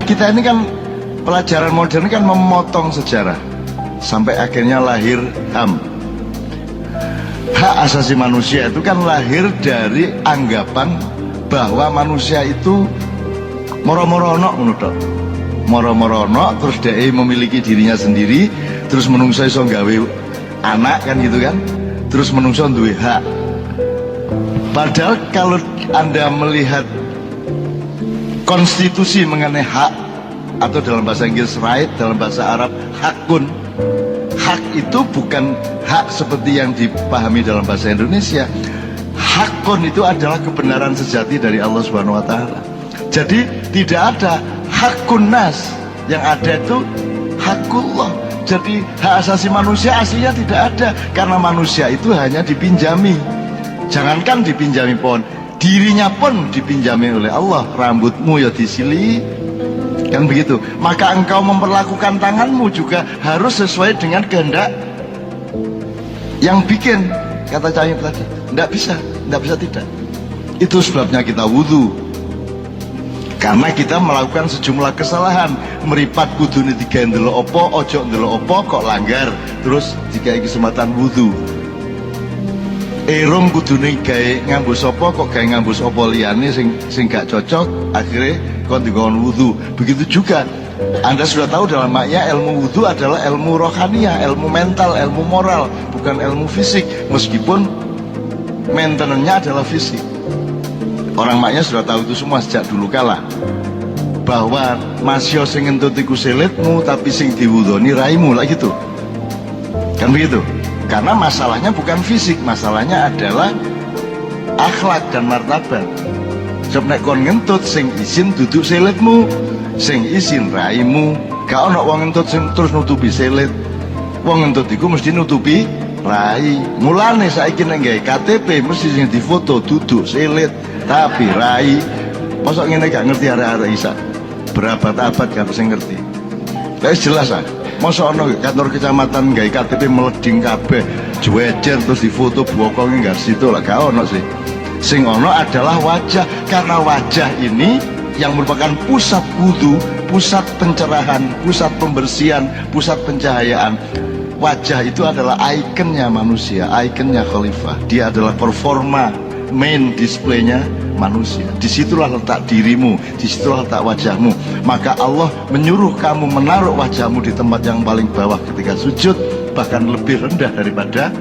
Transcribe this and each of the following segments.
kita ini kan pelajaran modern kan memotong sejarah sampai akhirnya lahir HAM. Hak asasi manusia itu kan lahir dari anggapan bahwa manusia itu moro-moro ono ngono tok. Moro-moro ono terus dia memiliki dirinya sendiri, terus menungso iso gawe anak kan gitu kan. Terus menungso duwe hak. Padahal kalau Anda melihat konstitusi mengenai hak, atau dalam bahasa Inggris right, dalam bahasa Arab hakun, hak itu bukan hak seperti yang dipahami dalam bahasa Indonesia. Hakun itu adalah kebenaran sejati dari Allah Subhanahu wa taala. Jadi tidak ada hakun nas, yang ada itu hakullah. Jadi hak asasi manusia aslinya tidak ada, karena manusia itu hanya dipinjami. Jangankan dipinjami pohon, dirinya pun dipinjami oleh Allah. Rambutmu ya disili, kan begitu. Maka engkau memperlakukan tanganmu juga harus sesuai dengan kehendak yang bikin. Kata Cahyo tadi, tidak bisa tidak. Itu sebabnya kita wudhu, karena kita melakukan sejumlah kesalahan. Meripat kudune digawe ndelok apa, ojo ndelok apa kok langgar, terus dikai kesempatan wudhu. Rong kudune gawe ngambus apa kok gawe ngambus apa liyane sing gak cocok, akhirnya kok digawe wudhu. Begitu juga Anda sudah tahu dalam maknya ilmu wudhu adalah ilmu rohaniah, ilmu mental, ilmu moral, bukan ilmu fisik, meskipun maintenance-nya adalah fisik. Orang maknya sudah tahu itu semua sejak dulu kala, bahwa masya sing ngentut iku selitmu, tapi sing diwudhoni raimu lah gitu. Kan begitu? Karena masalahnya bukan fisik, masalahnya adalah akhlak dan martabat. Sebab nek kon ngentut sing izin duduk selitmu, sing izin raimu. Gak ono wong ngentut sing terus nutupi selit. Wong ngentut iku mesti nutupi rai. Mulane saiki nek gawe KTP mesti sing difoto duduk selit tapi rai. Mosok ngene gak ngerti arek-arek isa. Berabad-abad gak sing ngerti. Wis jelas ah. Mosok ono kantor kecamatan gawe KTP meleding kabeh, jejer terus difoto bokonge gak situ lah, gak ono sih. Sing ono adalah wajah, karena wajah ini yang merupakan pusat wudu, pusat pencerahan, pusat pembersihan, pusat pencahayaan. Wajah itu adalah ikonnya manusia, ikonnya khalifah. Dia adalah performa, main displaynya manusia. Disitulah letak dirimu, disitulah letak wajahmu. Maka Allah menyuruh kamu menaruh wajahmu di tempat yang paling bawah ketika sujud, bahkan lebih rendah daripada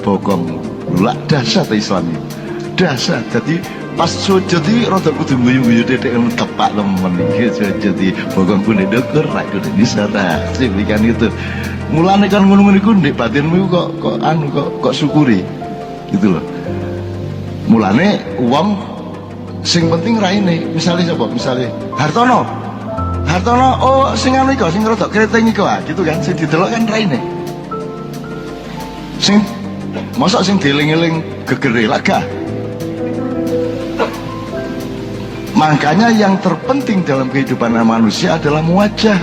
bokongmu. Lah dasar Islam ini, dasar. Jadi pas sujud iki rada kudu guyu-guyu dedek tepak lemen iki sujud iki bokongku nek ndukur ra kudu disarah. Siplikan itu. Mulane kan ngono-ngono iku ndek batinmu kok syukuri. Gitu loh. Mulane uang sing penting raine, misalnya siapa? Misalnya Hartono, oh sing anu iko, sing rodok kreteng iko, gitu kan? Sing didelok kan raine. Sing mosok sing dieling-eling gegere laga. Makanya yang terpenting dalam kehidupan manusia adalah muwajah.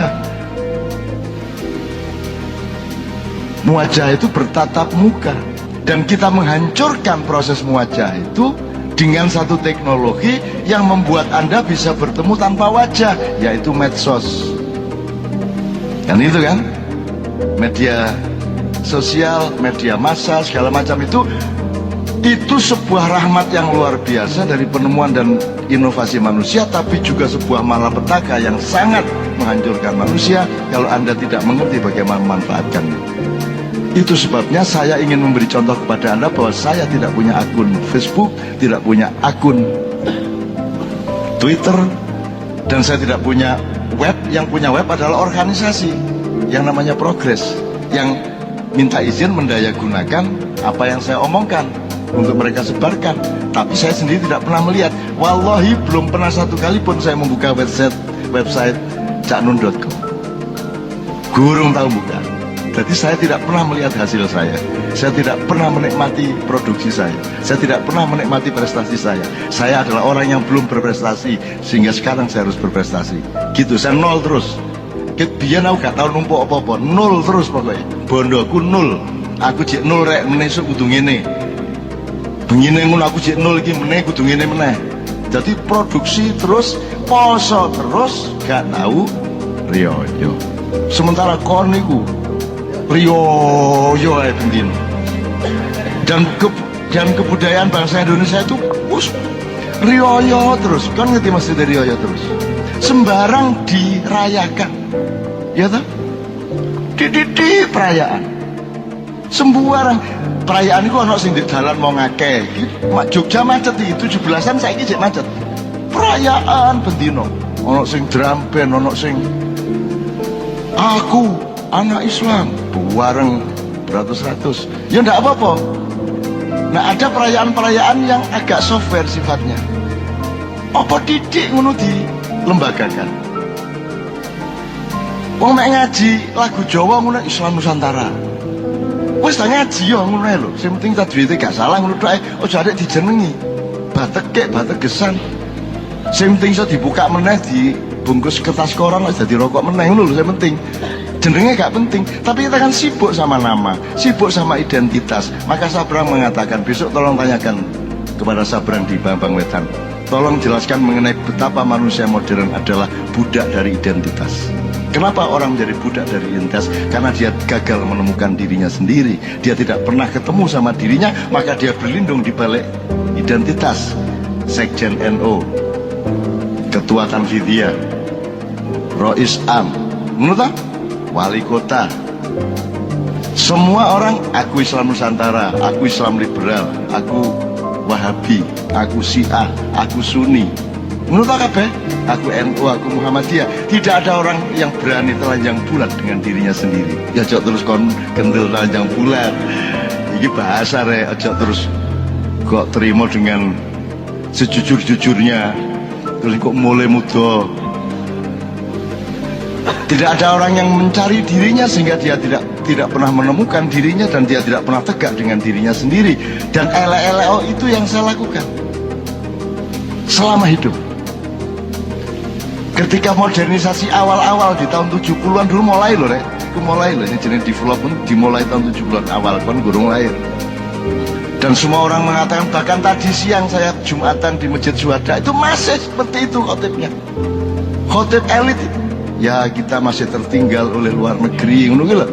Muwajah itu bertatap muka. Dan kita menghancurkan proses muwajah itu dengan satu teknologi yang membuat Anda bisa bertemu tanpa wajah, yaitu medsos. Kan itu kan? Media sosial, media massa, segala macam itu sebuah rahmat yang luar biasa dari penemuan dan inovasi manusia, tapi juga sebuah malapetaka yang sangat menghancurkan manusia kalau Anda tidak mengerti bagaimana memanfaatkannya. Itu sebabnya saya ingin memberi contoh kepada Anda bahwa saya tidak punya akun Facebook, tidak punya akun Twitter, dan saya tidak punya web. Yang punya web adalah organisasi yang namanya Progress, yang minta izin mendayagunakan apa yang saya omongkan untuk mereka sebarkan. Tapi saya sendiri tidak pernah melihat. Wallahi belum pernah satu kali pun saya membuka website caknun.com. Gurung tahu buka. Jadi saya tidak pernah melihat hasil saya. Saya tidak pernah menikmati produksi saya. Saya tidak pernah menikmati prestasi saya. Saya adalah orang yang belum berprestasi, sehingga sekarang saya harus berprestasi. Gitu, saya nol terus. Biar aku gak tahu numpuk apa-apa, nol terus pokoknya. Bondoku nol. Aku jek nol rek menesuk kudu ngene. Begini ngono aku jek nol iki meneh kudu ngene meneh. Jadi produksi terus poso terus gak tahu riyo. Sementara kon niku riyo ae bendino. Dan kebudayaan bangsa Indonesia itu riyo terus. Kan ngerti maksudnya riyo terus. Sembarang dirayakan. Ya toh? Di perayaan. Sembarang perayaan itu ono sing di dalan mau ngakeh. Jogja macet iki 17-an saiki jek macet. Perayaan bendino. Ono sing drum band, ono sing aku anak Islam bareng beratus-ratus. Ya ndak apa-apa. Nah, ada perayaan-perayaan yang agak software sifatnya. Apa didik ngono dilembagakan. Wong mek ngaji lagu Jawa ngono Islam Nusantara. Wis ta ngaji yo ngono ae lho. Sing penting tajwide gak salah ngono tok ae. Aja arek dijenengi. Bategesan. Sing penting iso dibuka meneh dibungkus kertas koran wis dadi rokok meneh ngono lho sing penting. Jenenge gak penting, tapi kita kan sibuk sama nama, sibuk sama identitas. Maka Sabrang mengatakan, besok tolong tanyakan kepada Sabrang di Bambang Wetan, tolong jelaskan mengenai betapa manusia modern adalah budak dari identitas. Kenapa orang menjadi budak dari identitas? Karena dia gagal menemukan dirinya sendiri. Dia tidak pernah ketemu sama dirinya, maka dia berlindung di balik identitas. Sekjen NU, Ketua Tanfidiyah, Rois Am, menurut wali kota, semua orang aku Islam Nusantara, aku Islam liberal, aku Wahabi, aku Syiah, aku Sunni. Menurut kabeh, aku NU, aku Muhammadiyah. Tidak ada orang yang berani telanjang bulat dengan dirinya sendiri. Ya jok terus kon kendel telanjang bulat. Ini bahasa re, jok terus kok terima dengan sejujur-jujurnya. Terus kok mulai muda. Tidak ada orang yang mencari dirinya sehingga dia tidak pernah menemukan dirinya dan dia tidak pernah tegak dengan dirinya sendiri. Dan elek-elek itu yang saya lakukan selama hidup. Ketika modernisasi awal-awal di tahun 70-an dulu mulai loh rek. Mulai loh, ini jenis development dimulai tahun 70-an awal kan gurung lahir. Dan semua orang mengatakan, bahkan tadi siang saya Jumatan di Masjid Syuhada itu masih seperti itu khotibnya. Khotib elit itu. Ya kita masih tertinggal oleh luar negeri ngono ki lho.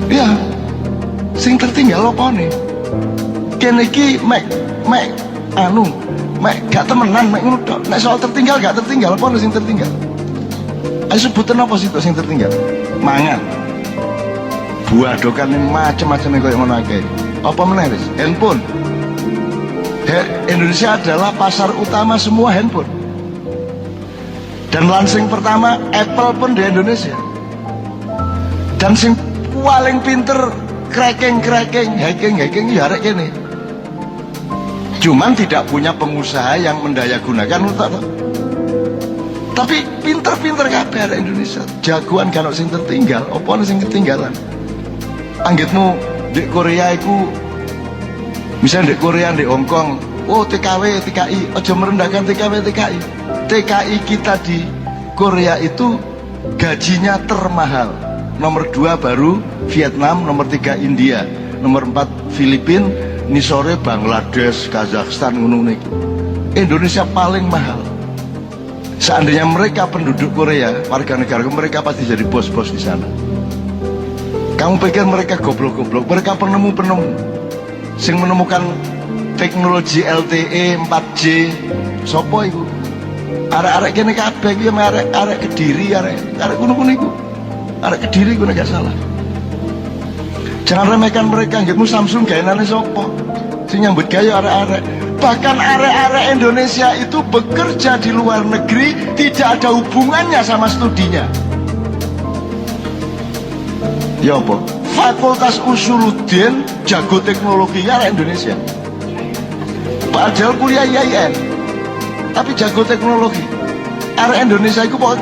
Ya, sing tertinggal apa nih? Kene iki mek gak temenan mek ngono tok. Nek soal tertinggal gak tertinggal apa sing tertinggal? Ayo sebutan apa sih sing tertinggal? Mangan. Buah dokane macam-macam koyo ngono akeh. Apa meneh wis? Handphone. Indonesia adalah pasar utama semua handphone. Dan launching pertama Apple pun di Indonesia. Dan sing paling pinter hacking ya arek kene. Cuman tidak punya pengusaha yang mendayagunakan untuk. Tapi pinter-pinter kabeh arek Indonesia. Jagoan kalau sing tertinggal, opo sing ketinggalan. Anggitmu di Korea iku misalnya di Korea, di Hong Kong, oh TKW, TKI, aja merendahkan TKW, TKI. TKI kita di Korea itu gajinya termahal. Nomor 2 baru Vietnam, nomor 3 India, nomor 4 Filipina, ini sore Bangladesh, Kazakhstan, ngono. Indonesia paling mahal. Seandainya mereka penduduk Korea, warga negara mereka pasti jadi bos-bos di sana. Kamu pikir mereka goblok-goblok? Mereka penemu-penemu. Sing menemukan teknologi LTE, 4G, sopo iku? Arek-arek kene kabeh iki arek Kediri, arek kuno-kuno iku. Arek Kediri iku nek gak salah. Jangan remehkan mereka, nggihmu Samsung gaenane sapa? Sing nyambut gawe arek-arek. Bahkan arek-arek Indonesia itu bekerja di luar negeri tidak ada hubungannya sama studinya. Ya apa? Fakultas Usuluddin jago teknologi arek Indonesia. Padahal kuliah IAIN. Tapi jago teknologi. Arek Indonesia iku kok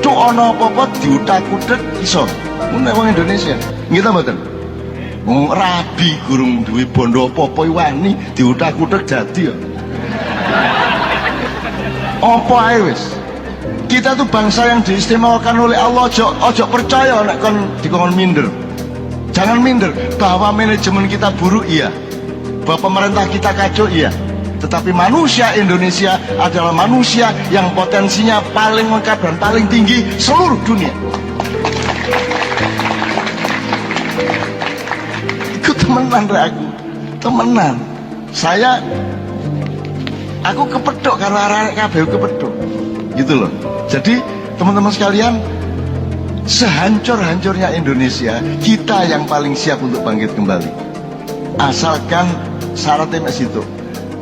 cuk ana apa-apa diutak-utek iso. Mun wong Indonesia. Nggih ta mboten? Wong rabi gurung duwe bondo apa-apa wani diutak-utek dadi ya. Apa ae wis. Kita tuh bangsa yang diistimewakan oleh Allah. Ojo percaya nek kon dikon minder. Jangan minder bahwa manajemen kita buruk iya. Bahwa pemerintah kita kacau iya. Tetapi manusia Indonesia adalah manusia yang potensinya paling lengkap dan paling tinggi seluruh dunia. Itu temenan aku, temenan. Aku kepedok karena arek kabeh kepedok. Gitu loh. Jadi teman-teman sekalian, sehancur-hancurnya Indonesia, kita yang paling siap untuk bangkit kembali. Asalkan syaratnya mas itu.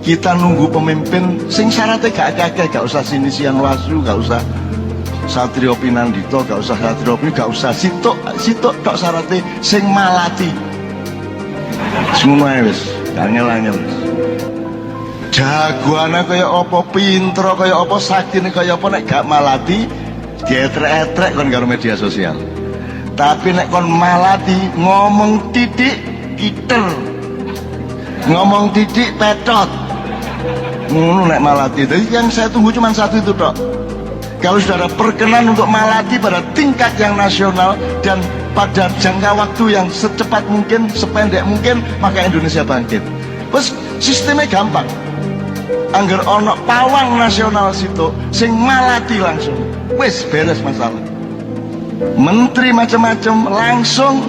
Kita nunggu pemimpin sing syaratnya gak akeh, gak usah Sinisian Wasu, gak usah Satrio Pinandito, gak usah Satrio Pinandito, gak usah sitok tok syaratnya sing malati. Semua wis, angel-angel wis. Jagoane kaya apa, pinter kaya apa, saktine kaya apa, nek gak malati dietrek-etrek kon karo media sosial. Tapi nek kon malati ngomong titik kiter, ngomong titik petot, ngono nek malati. Jadi yang saya tunggu cuma satu itu tok. Kalau sudah ada perkenan untuk malati pada tingkat yang nasional dan pada jangka waktu yang secepat mungkin, sependek mungkin, maka Indonesia bangkit. Terus sistemnya gampang. Angger ono pawang nasional situ sing malati langsung wis beres masalah. Menteri macam-macam langsung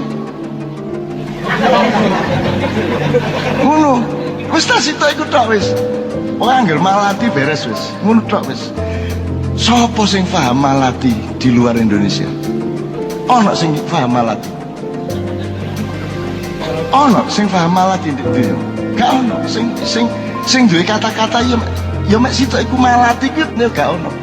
ngono wis ta situ iku tok wis. Oh angger malati beres wis ngono tok wis. Sopo sing paham malati di luar Indonesia? Ono sing paham malati? Ono sing paham malati di dunia? Gak ono sing duwe kata-kata ya mek sitok iku malati ku ya gak ono.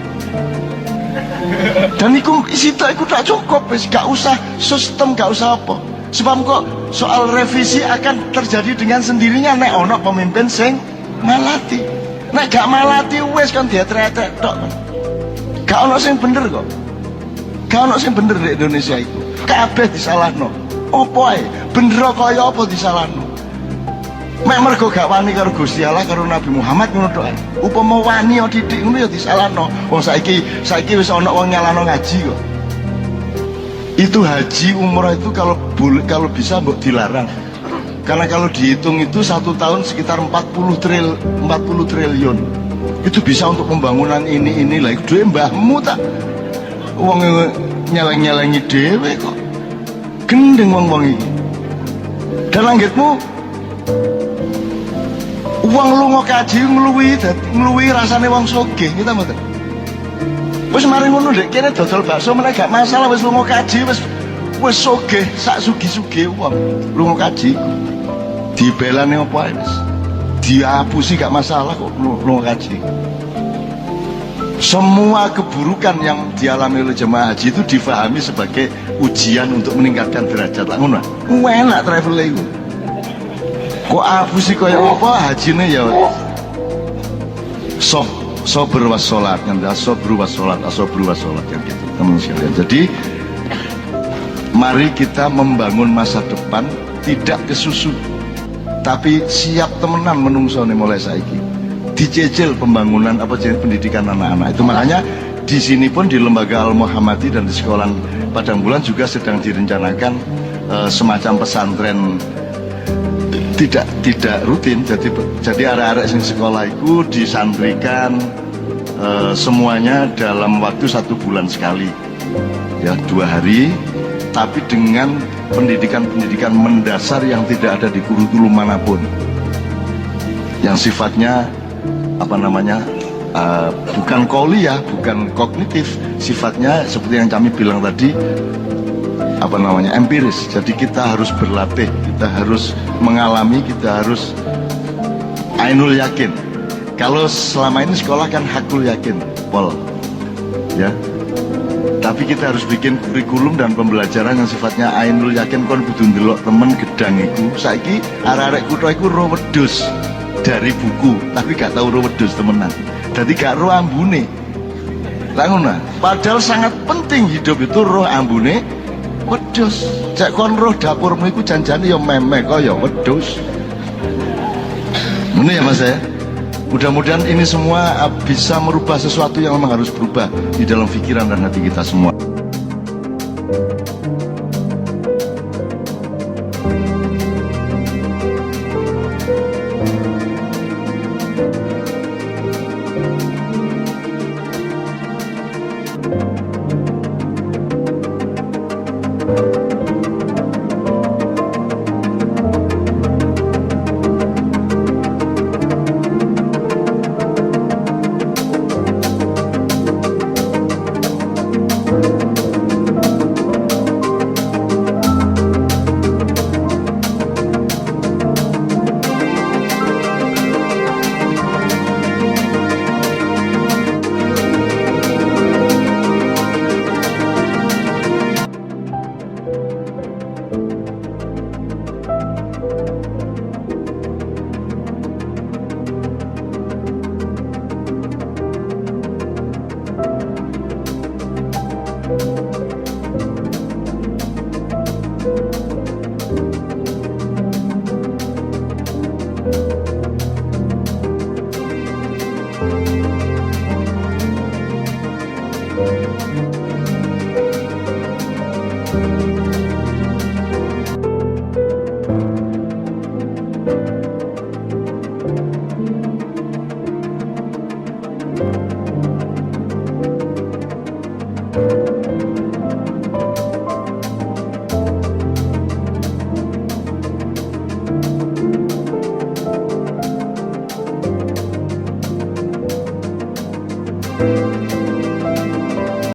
Dan iku sitok iku tak cukup wis, gak usah sistem, gak usah apa. Sebab kok soal revisi akan terjadi dengan sendirinya nek ono pemimpin sing malati. Nek gak malati wis kan dietrek-etrek tok. Gak ono sing bener kok. Gak ono sing bener di Indonesia iku. Kabeh disalahno. Apa ae? Bener kaya apa disalahno? Mek mergo gak wani karo Gusti Allah karo Nabi Muhammad ngono tok. Upama wani titik ngono ya disalahno. Wong saiki wis ana wong nyalano ngaji kok. Itu haji umrah itu kalau bisa mbok dilarang. Karena kalau dihitung itu 1 tahun sekitar 40 triliun. Itu bisa untuk pembangunan ini lah. Itu duwe mbahmu tak. Wong nyeleng-nyelengi dhewe kok. Gendeng wong-wong iki. Dan langgitmu uang lunga kaji ngluwi rasane wong sugih kita mboten. Wis mari ngono ndek kene dodol bakso meneh gak masalah wis lunga kaji wis sugih sak sugi-sugi wong lunga kaji. Dibelane apa ae wis. Diapusi gak masalah kok lunga kaji. Semua keburukan yang dialami oleh jemaah haji itu difahami sebagai ujian untuk meningkatkan derajat lah ngono. Enak travel iku. Kok aku sih kaya apa hajine ya sober was sholat kan, asobru was sholat kan gitu teman sekalian. Jadi mari kita membangun masa depan tidak kesusu, tapi siap temenan menungsone mulai saiki. Dicecil pembangunan pendidikan anak-anak itu. Makanya di sini pun di lembaga Al-Muhammadi dan di sekolah Padang Bulan juga sedang direncanakan semacam pesantren tidak rutin. Jadi arek-arek sing sekolah itu disantrikan semuanya dalam waktu 1 bulan sekali ya, 2 hari, tapi dengan pendidikan mendasar yang tidak ada di kurikulum manapun, yang sifatnya bukan qauliyah, bukan kognitif, sifatnya seperti yang kami bilang tadi empiris. Jadi kita harus berlatih, kita harus mengalami, kita harus ainul yakin. Kalau selama ini sekolah kan hakul yakin, pol ya. Tapi kita harus bikin kurikulum dan pembelajaran yang sifatnya ainul yakin. Kon kudu ndelok temen gedang iku. Saiki arek-arek kutha iku ro wedhus dari buku, tapi gak tahu ro wedhus temenan. Jadi gak ro ambune. Lah ngono. Padahal sangat penting hidup itu ro ambune wedhus. Cek kon roh dapurmu iku janjane ya meme kaya wedhus. Ini ya Mas ya. Mudah-mudahan ini semua bisa merubah sesuatu yang memang harus berubah di dalam pikiran dan hati kita semua.